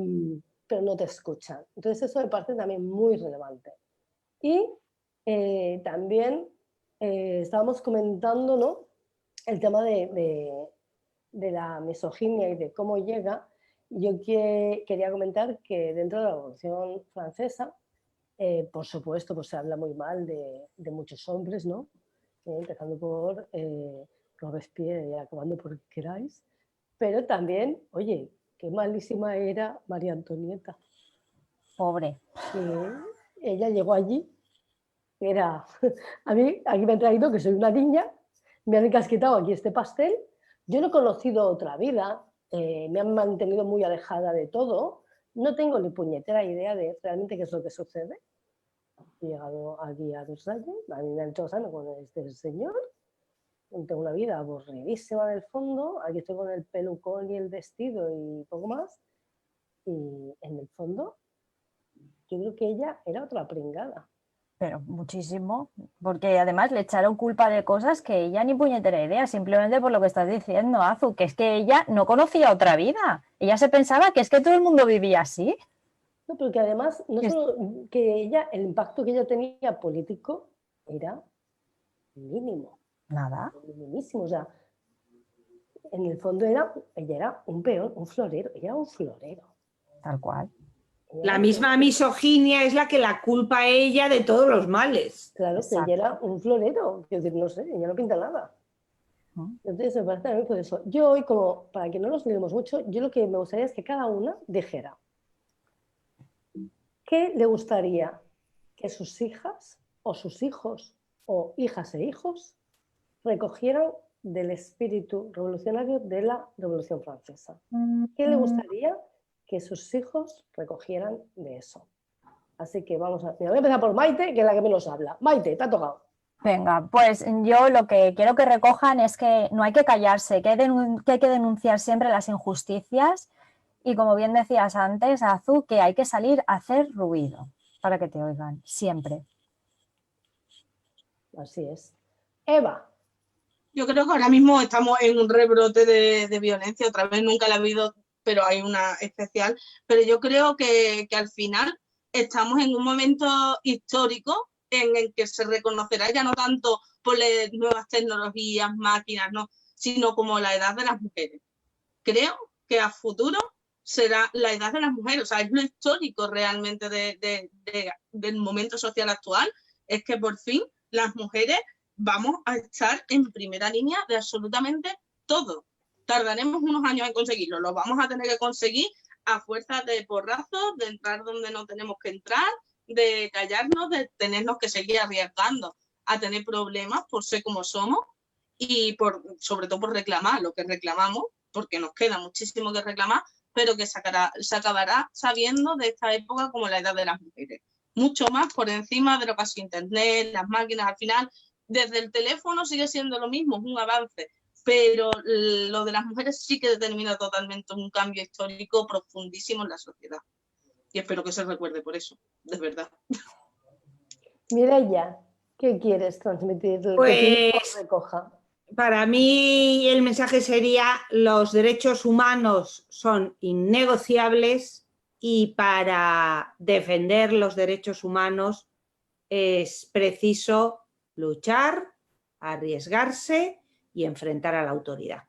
no te escuchan. Entonces eso me parece también muy relevante. Y también estábamos comentando, ¿no?, el tema de la misoginia y de cómo llega. Yo quería comentar que dentro de la Revolución Francesa, por supuesto, pues se habla muy mal de muchos hombres, ¿no? Empezando por Robespierre y acabando por el que queráis. Pero también, oye, qué malísima era María Antonieta. Pobre. Ella llegó allí. Era, a mí aquí me han traído que soy una niña, me han encasquetado aquí este pastel, yo no he conocido otra vida, me han mantenido muy alejada de todo, no tengo ni puñetera idea de realmente qué es lo que sucede. He llegado aquí a Versalles, a mí me han hecho sano con este señor, tengo una vida aburridísima del fondo, aquí estoy con el pelucón y el vestido y poco más, y en el fondo yo creo que ella era otra pringada. Pero muchísimo, porque además le echaron culpa de cosas que ella ni puñetera idea, simplemente por lo que estás diciendo, Azu, que es que ella no conocía otra vida. Ella se pensaba que es que todo el mundo vivía así. No, pero que además, no solo que ella, el impacto que ella tenía político era mínimo. Nada. Minimísimo, o sea, en el fondo ella era un peón, un florero, ella era un florero. Tal cual. La misma misoginia es la que la culpa a ella de todos los males. Claro, que ella era un florero, quiero decir, no sé, ella no pinta nada. Entonces me parece también por eso. Yo hoy, como para que no nos liemos mucho, yo lo que me gustaría es que cada una dijera qué le gustaría que sus hijas o sus hijos o hijas e hijos recogieran del espíritu revolucionario de la Revolución Francesa. ¿Qué le gustaría que sus hijos recogieran de eso? Así que vamos a... Mira, voy a empezar por Maite, que es la que menos habla. Maite, te ha tocado. Venga, pues yo lo que quiero que recojan es que no hay que callarse, que hay que denunciar siempre las injusticias y, como bien decías antes, Azu, que hay que salir a hacer ruido para que te oigan, siempre. Así es. Eva. Yo creo que ahora mismo estamos en un rebrote de violencia, otra vez nunca la he habido, pero hay una especial. Pero yo creo que al final estamos en un momento histórico en el que se reconocerá ya no tanto por las nuevas tecnologías, máquinas, no, sino como la edad de las mujeres. Creo que a futuro será la edad de las mujeres, o sea, es lo histórico realmente del momento social actual, es que por fin las mujeres vamos a estar en primera línea de absolutamente todo. Tardaremos unos años en conseguirlo, lo vamos a tener que conseguir a fuerza de porrazos, de entrar donde no tenemos que entrar, de callarnos, de tenernos que seguir arriesgando a tener problemas por ser como somos y sobre todo por reclamar lo que reclamamos, porque nos queda muchísimo que reclamar, pero que se acabará sabiendo de esta época como la edad de las mujeres. Mucho más por encima de lo que ha sido Internet, las máquinas, al final, desde el teléfono sigue siendo lo mismo, es un avance, pero lo de las mujeres sí que determina totalmente un cambio histórico profundísimo en la sociedad. Y espero que se recuerde por eso, de verdad. Mireia, ¿qué quieres transmitir? Pues que recoja. para mí el mensaje sería: los derechos humanos son innegociables y para defender los derechos humanos es preciso luchar, arriesgarse y enfrentar a la autoridad.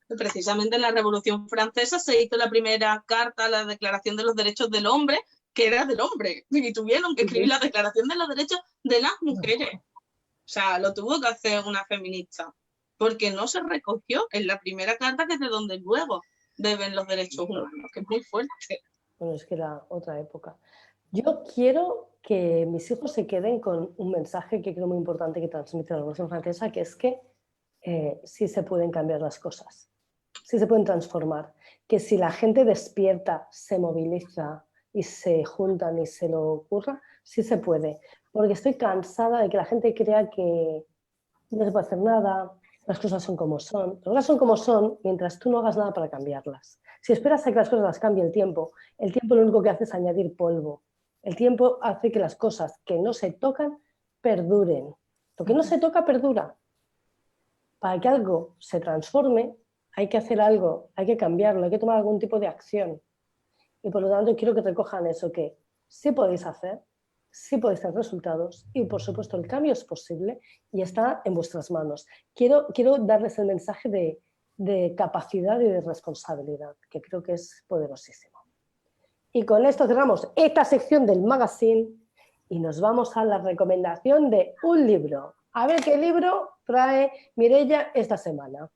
Precisamente en la Revolución Francesa se hizo la primera carta, la Declaración de los Derechos del Hombre, que era del hombre, y tuvieron que escribir la Declaración de los Derechos de las Mujeres. O sea, lo tuvo que hacer una feminista, porque no se recogió en la primera carta, que es de donde luego deben los derechos humanos, que es muy fuerte. Bueno, es que era otra época. Yo quiero que mis hijos se queden con un mensaje que creo muy importante que transmite la Revolución Francesa, que es que sí se pueden cambiar las cosas, sí se pueden transformar, que si la gente despierta, se moviliza y se juntan y se lo ocurra, sí se puede. Porque estoy cansada de que la gente crea que no se puede hacer nada, las cosas son como son. Las cosas son como son mientras tú no hagas nada para cambiarlas. Si esperas a que las cosas las cambie el tiempo lo único que hace es añadir polvo. El tiempo hace que las cosas que no se tocan perduren. Lo que no se toca perdura. Para que algo se transforme, hay que hacer algo, hay que cambiarlo, hay que tomar algún tipo de acción. Y por lo tanto quiero que recojan eso, que sí podéis hacer, sí podéis tener resultados y por supuesto el cambio es posible y está en vuestras manos. Quiero darles el mensaje de capacidad y de responsabilidad, que creo que es poderosísimo. Y con esto cerramos esta sección del magazine y nos vamos a la recomendación de un libro. A ver qué libro trae Mireia esta semana.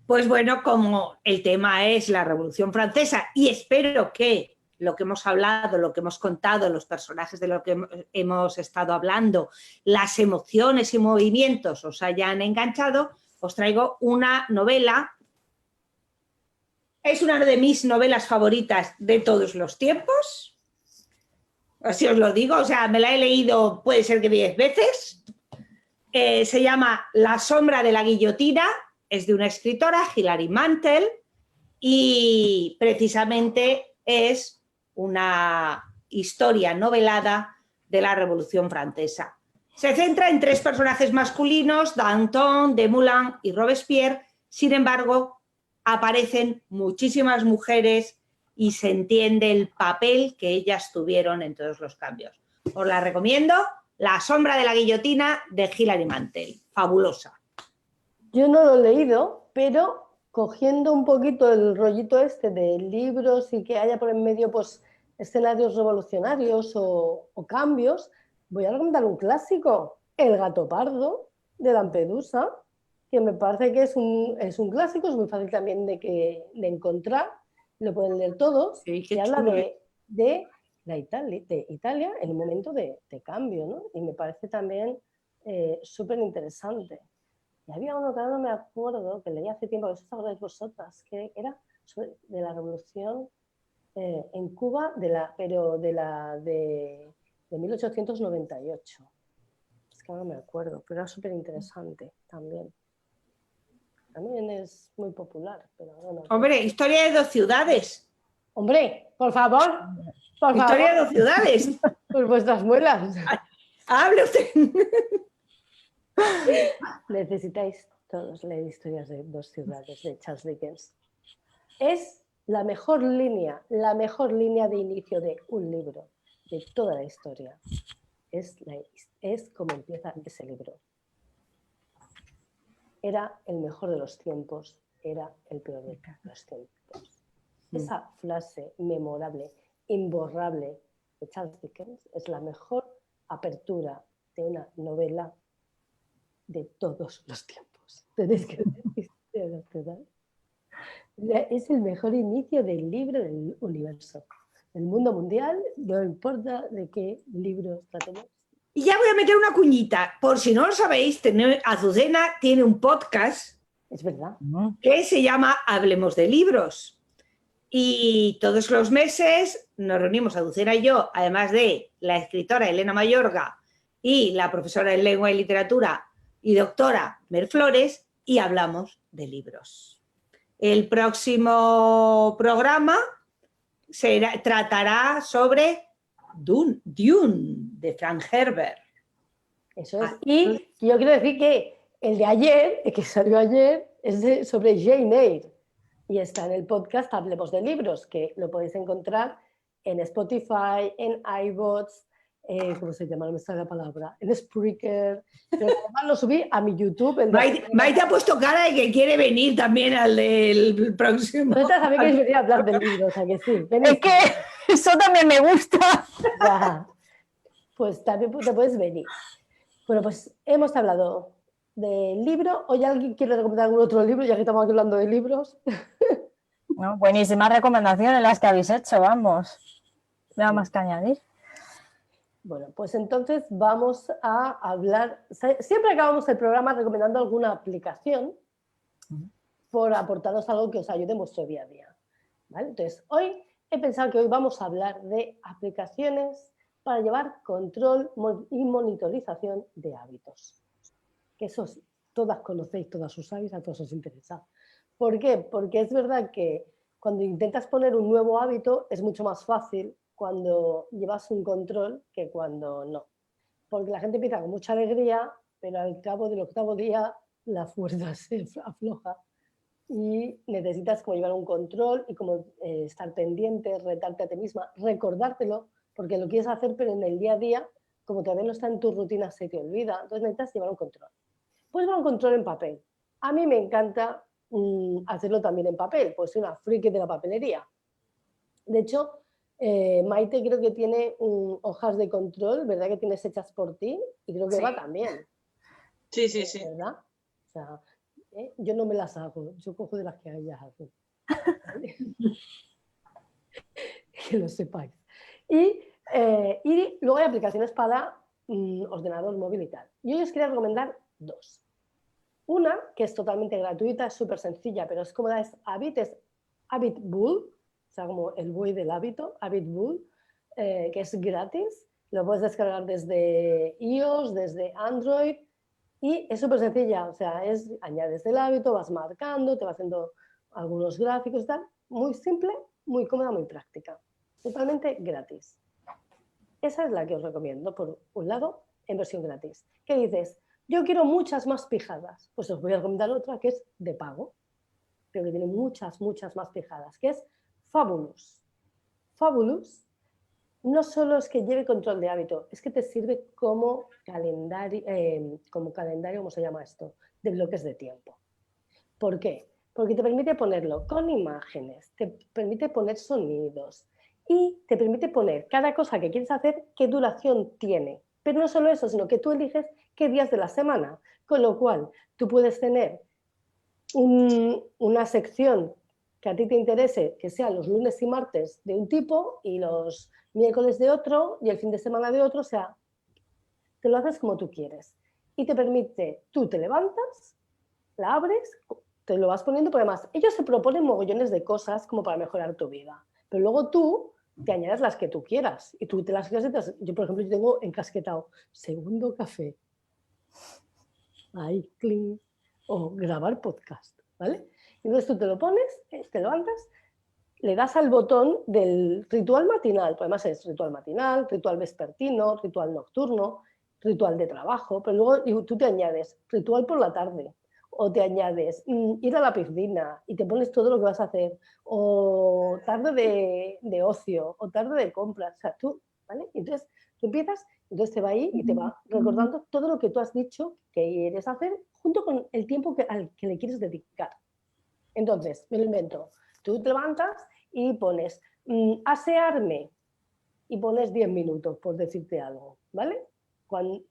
Pues bueno, como el tema es la Revolución Francesa y espero que lo que hemos hablado, lo que hemos contado, los personajes de lo que hemos estado hablando, las emociones y movimientos os hayan enganchado, os traigo una novela. Es una de mis novelas favoritas de todos los tiempos. Así os lo digo, o sea, me la he leído, puede ser que 10 veces. Se llama La sombra de la guillotina, es de una escritora, Hilary Mantel, y precisamente es una historia novelada de la Revolución Francesa. Se centra en 3 personajes masculinos, Danton, Desmoulins y Robespierre. Sin embargo, aparecen muchísimas mujeres y se entiende el papel que ellas tuvieron en todos los cambios. Os la recomiendo, La sombra de la guillotina, de Hilary Mantel. Fabulosa. Yo no lo he leído, pero cogiendo un poquito el rollito este de libros y que haya por en medio pues, escenarios revolucionarios o cambios, voy a recomendar un clásico, El gato pardo, de Lampedusa, que me parece que es un clásico, es muy fácil también de encontrar, lo pueden leer todos, Sí, que habla de Italia en un momento de cambio, ¿no? Y me parece también súper interesante. Y había uno que ahora no me acuerdo, que leí hace tiempo, que os acordáis vosotras, que era de la revolución en Cuba, pero de 1898. Es que ahora no me acuerdo, pero era súper interesante también. También es muy popular, pero ahora no. Hombre, Historia de 2 ciudades. Hombre, por favor. Historia de 2 ciudades. Por vuestras muelas. Hable usted. Necesitáis todos leer Historias de 2 ciudades de Charles Dickens. Es la mejor línea de inicio de un libro de toda la historia. Es como empieza ese libro. Era el mejor de los tiempos, era el peor de los tiempos. Esa frase memorable, imborrable de Charles Dickens es la mejor apertura de una novela de todos los tiempos. Tenéis que leer Historia de 2 ciudades. Es el mejor inicio del libro del universo. El mundo mundial, no importa de qué libros tratemos. Y ya voy a meter una cuñita. Por si no lo sabéis, Azucena tiene un podcast. Es verdad. Que se llama Hablemos de Libros. Y todos los meses nos reunimos, Azucena y yo, además de la escritora Elena Mayorga y la profesora de Lengua y Literatura y doctora Mer Flores, y hablamos de libros. El próximo programa tratará sobre Dune de Frank Herbert. Eso es. Y yo quiero decir que el de ayer, el que salió ayer, es sobre Jane Eyre. Y está en el podcast Hablemos de Libros, que lo podéis encontrar en Spotify, en iVoox, ¿cómo se llama? No me sale la palabra. En Spreaker. Pero además lo subí a mi YouTube. Maite ha puesto cara de que quiere venir también al del próximo. Vosotras sabéis que venir a hablar de libros, ¿a que sí? Venís. Es que eso también me gusta. Ya. Pues también te puedes venir. Bueno, pues hemos hablado del libro. ¿Hoy alguien quiere recomendar algún otro libro, ya que estamos aquí hablando de libros? No, buenísimas recomendaciones las que habéis hecho, vamos. Nada más que añadir. Bueno, pues entonces vamos a hablar. Siempre acabamos el programa recomendando alguna aplicación por aportaros algo que os ayude en vuestro día a día. ¿Vale? Entonces, hoy he pensado que hoy vamos a hablar de aplicaciones para llevar control y monitorización de hábitos. Que esos todas conocéis, todas usáis, a todos os interesa. ¿Por qué? Porque es verdad que cuando intentas poner un nuevo hábito es mucho más fácil cuando llevas un control que cuando no. Porque la gente empieza con mucha alegría, pero al cabo del octavo día la fuerza se afloja y necesitas como llevar un control y como estar pendiente, retarte a ti misma, recordártelo, porque lo quieres hacer, pero en el día a día, como todavía no está en tu rutina, se te olvida. Entonces necesitas llevar un control. Puedes llevar un control en papel. A mí me encanta hacerlo también en papel, pues soy una friki de la papelería. De hecho, Maite creo que tiene hojas de control, ¿verdad? Que tienes hechas por ti, y creo que sí. Eva también. Sí. ¿Verdad? O sea, yo no me las hago, yo cojo de las que ellas hacen. Que lo sepáis. Y luego hay aplicaciones para ordenador móvil y tal. Yo os quería recomendar dos. Una, que es totalmente gratuita, es súper sencilla, pero es cómoda, es Habitbull, o sea, como el buey del hábito, Habitbull, que es gratis. Lo puedes descargar desde iOS, desde Android, y es súper sencilla, o sea, añades el hábito, vas marcando, te va haciendo algunos gráficos y tal. Muy simple, muy cómoda, muy práctica. Totalmente gratis. Esa es la que os recomiendo, por un lado, en versión gratis. ¿Qué dices? Yo quiero muchas más pijadas. Pues os voy a recomendar otra que es de pago, pero que tiene muchas, muchas más pijadas, que es Fabulous. Fabulous no solo es que lleve control de hábito, es que te sirve como calendario, ¿cómo se llama esto? De bloques de tiempo. ¿Por qué? Porque te permite ponerlo con imágenes, te permite poner sonidos y te permite poner cada cosa que quieres hacer, qué duración tiene. Pero no solo eso, sino que tú eliges qué días de la semana, con lo cual tú puedes tener una sección que a ti te interese, que sea los lunes y martes de un tipo y los miércoles de otro y el fin de semana de otro, o sea, te lo haces como tú quieres. Y te permite, tú te levantas, la abres, te lo vas poniendo, pero además ellos se proponen mogollones de cosas como para mejorar tu vida, pero luego tú te añades las que tú quieras y tú te las quieras. Yo, por ejemplo, yo tengo encasquetado segundo café, ahí, clean, o grabar podcast, ¿vale? Entonces tú te lo pones, te levantas, le das al botón del ritual matinal, pues además es ritual matinal, ritual vespertino, ritual nocturno, ritual de trabajo, pero luego tú te añades ritual por la tarde, o te añades ir a la piscina y te pones todo lo que vas a hacer, o tarde de ocio, o tarde de compras, o sea, tú, ¿vale? Entonces tú empiezas, entonces te va ahí y te va recordando todo lo que tú has dicho que quieres hacer junto con el tiempo al que le quieres dedicar. Entonces, me lo invento. Tú te levantas y pones asearme y pones 10 minutos, por decirte algo, ¿vale?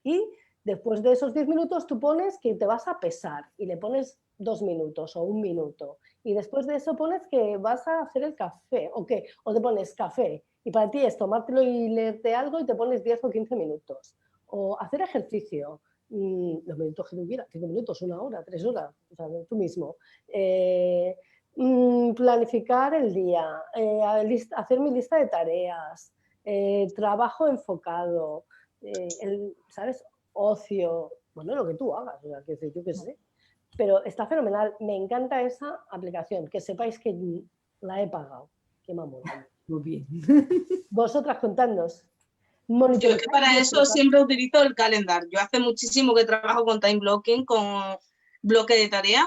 Y después de esos 10 minutos tú pones que te vas a pesar y le pones 2 minutos o 1 minuto. Y después de eso pones que vas a hacer el café, o te pones café. Y para ti es tomártelo y leerte algo y te pones 10 o 15 minutos. O hacer ejercicio, los minutos que tú quieras, 5 minutos, 1 hora, 3 horas, o sea, tú mismo. Planificar el día, hacer mi lista de tareas, trabajo enfocado, ¿sabes? Ocio, bueno, lo que tú hagas, o sea, yo qué sé. Pero está fenomenal, me encanta esa aplicación, que sepáis que la he pagado. Qué mamón. Muy bien. Vosotras contadnos. Yo es que para eso siempre utilizo el calendar. Yo hace muchísimo que trabajo con time blocking, con bloque de tareas,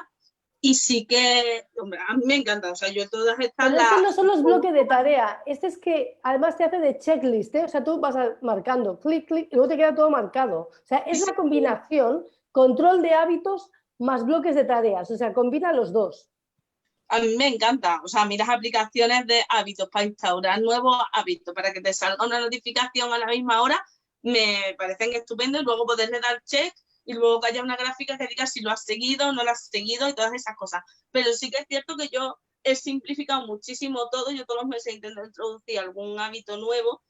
y sí que, hombre, a mí me encanta. O sea, yo todas estas... Pero estos no son los bloques de tarea, este es que además te hace de checklist, ¿eh? O sea, tú vas marcando, clic, clic, y luego te queda todo marcado. O sea, es la combinación, control de hábitos más bloques de tareas, o sea, combina los dos. A mí me encanta, o sea, a mí las aplicaciones de hábitos para instaurar nuevos hábitos, para que te salga una notificación a la misma hora, me parecen estupendos, y luego poderle dar check y luego que haya una gráfica que diga si lo has seguido, no lo has seguido y todas esas cosas. Pero sí que es cierto que yo he simplificado muchísimo todo, yo todos los meses intento introducir algún hábito nuevo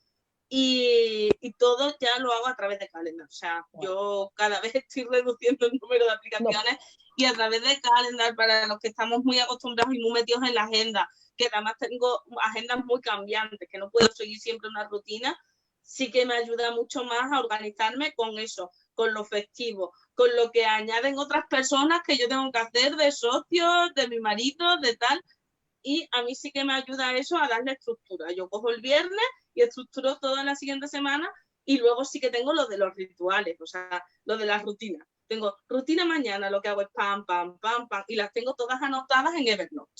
y todo ya lo hago a través de Calendar. O sea, yo cada vez estoy reduciendo el número de aplicaciones y a través de Calendar, para los que estamos muy acostumbrados y muy metidos en la agenda, que además tengo agendas muy cambiantes, que no puedo seguir siempre una rutina, sí que me ayuda mucho más a organizarme con eso, con lo festivo, con lo que añaden otras personas que yo tengo que hacer de socios, de mi marido, de tal. Y a mí sí que me ayuda eso a darle estructura. Yo cojo el viernes y estructuro toda la siguiente semana, y luego sí que tengo lo de los rituales, o sea, lo de las rutinas. Tengo rutina mañana, lo que hago es pam, pam, pam, pam, y las tengo todas anotadas en Evernote.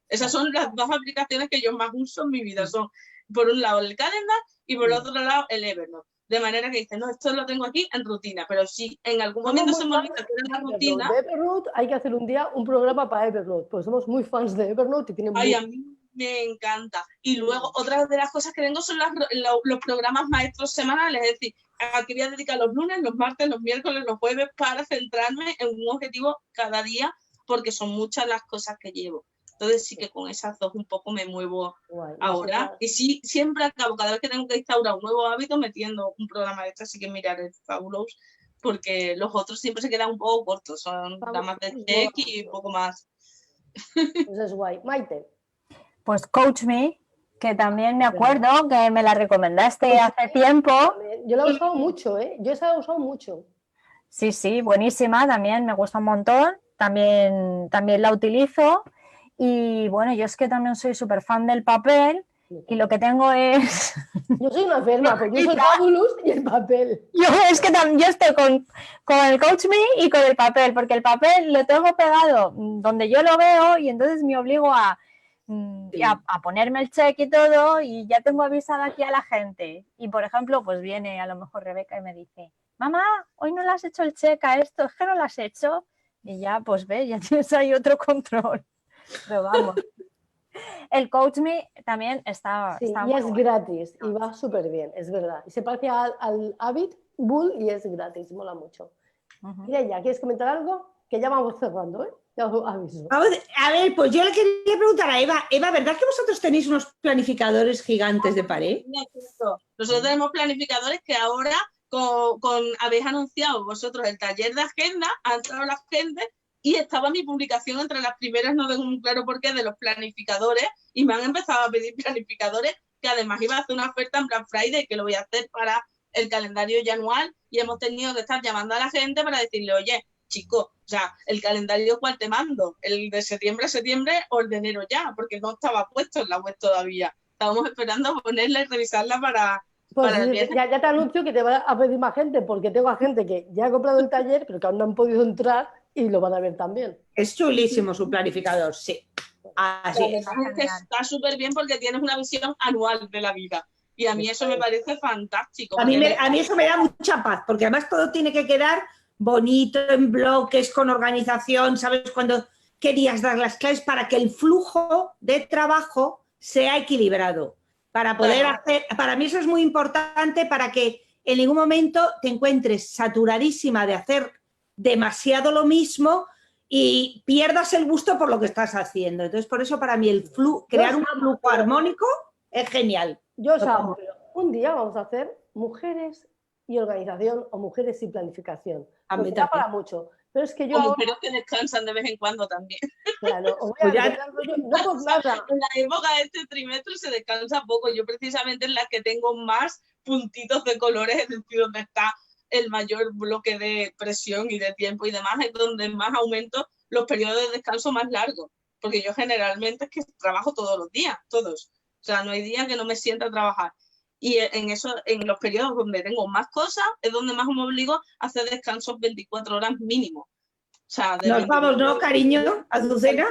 Esas son las dos aplicaciones que yo más uso en mi vida. Son, por un lado, el Calendar y por el otro lado, el Evernote. De manera que dices, no, esto lo tengo aquí en rutina, pero si en algún momento se me olvida que era una rutina... De Evernote hay que hacer un día un programa para Evernote, porque somos muy fans de Evernote y tienen Ay, a mí me encanta. Y luego, otra de las cosas que tengo son los programas maestros semanales, es decir, a qué voy a dedicar los lunes, los martes, los miércoles, los jueves, para centrarme en un objetivo cada día, porque son muchas las cosas que llevo. Entonces sí que con esas dos un poco me muevo ahora. Y sí, siempre acabo, cada vez que tengo que instaurar un nuevo hábito, metiendo un programa de esto, así que mirar el Fabulous, porque los otros siempre se quedan un poco cortos, son nada más de check y un poco más. Pues es guay. Maite. Pues Coach Me, que también me acuerdo que me la recomendaste hace tiempo. Yo la he usado mucho, ¿eh? Yo esa la he usado mucho. Sí, buenísima, también me gusta un montón, también la utilizo. Y bueno, yo es que también soy súper fan del papel y lo que tengo es... Yo soy una enferma, pues yo soy el Fabulous y el papel. Yo estoy con el Coach Me y con el papel, porque el papel lo tengo pegado donde yo lo veo y entonces me obligo a ponerme el check y todo, y ya tengo avisado aquí a la gente. Y por ejemplo, pues viene a lo mejor Rebeca y me dice, mamá, hoy no le has hecho el check a esto, es que no lo has hecho. Y ya, pues ve, ya tienes ahí otro control. Pero vamos. El Coach Me también está y es bueno. Gratis y va súper bien, es verdad. Y se parece al Habit Bull y es gratis, mola mucho. Mira, ya, ¿quieres comentar algo? Que ya vamos cerrando, ¿eh? Ya os aviso. A ver, pues yo le quería preguntar a Eva. Eva, ¿verdad que vosotros tenéis unos planificadores gigantes de pared? Nosotros tenemos planificadores que ahora habéis anunciado vosotros el taller de agenda, ha entrado la gente y estaba mi publicación entre las primeras, no tengo muy claro por qué, de los planificadores, y me han empezado a pedir planificadores, que además iba a hacer una oferta en Black Friday, que lo voy a hacer para el calendario ya anual, y hemos tenido que estar llamando a la gente para decirle, oye, chico, o sea, el calendario cuál te mando, el de septiembre o el de enero ya, porque no estaba puesto en la web todavía. Estábamos esperando ponerla y revisarla para el viernes. Ya te anuncio que te va a pedir más gente, porque tengo a gente que ya ha comprado el taller, pero que aún no han podido entrar y lo van a ver también. Es chulísimo su planificador, sí. Así es. Está súper bien porque tienes una visión anual de la vida. Y a mí eso me parece fantástico. A mí eso me da mucha paz, porque además todo tiene que quedar bonito, en bloques, con organización, ¿sabes? Cuándo querías dar las claves para que el flujo de trabajo sea equilibrado. Para poder hacer, para mí eso es muy importante, para que en ningún momento te encuentres saturadísima de hacer demasiado lo mismo y pierdas el gusto por lo que estás haciendo. Entonces, por eso para mí crear un flujo armónico es genial. Yo os amo, pero un día vamos a hacer mujeres y organización o mujeres y planificación. A mí Da para también. mucho. Pero es que yo O ahora, mujeres que descansan de vez en cuando también. claro, os voy a Pues ya- contar, no por nada. En la época de este trimestre se descansa poco. Yo precisamente en la que tengo más puntitos de colores, es decir, donde está el mayor bloque de presión y de tiempo y demás, es donde más aumento los periodos de descanso más largos. Porque yo generalmente es que trabajo todos los días, todos. O sea, no hay día que no me sienta a trabajar. Y en los periodos donde tengo más cosas, es donde más me obligo a hacer descansos 24 horas mínimo. O sea, Nos vamos, ¿no, cariño? Azucena.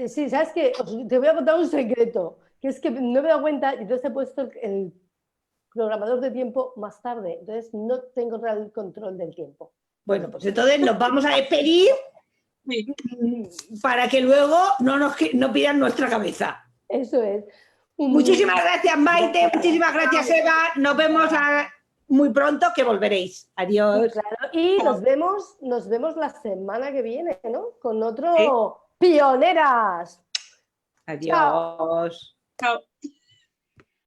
Sí, ¿sabes qué? Te voy a contar un secreto, que es que no me he dado cuenta y entonces he puesto el programador de tiempo más tarde, entonces no tengo real control del tiempo. Bueno, pues entonces nos vamos a despedir Sí. para que luego no pidan nuestra cabeza. Eso es. Muchísimas gracias, Maite. Muchísimas gracias, Eva. Nos vemos muy pronto, que volveréis. Adiós. Claro, y nos vemos la semana que viene, ¿no? Con otro Pioneras. Adiós. Chao.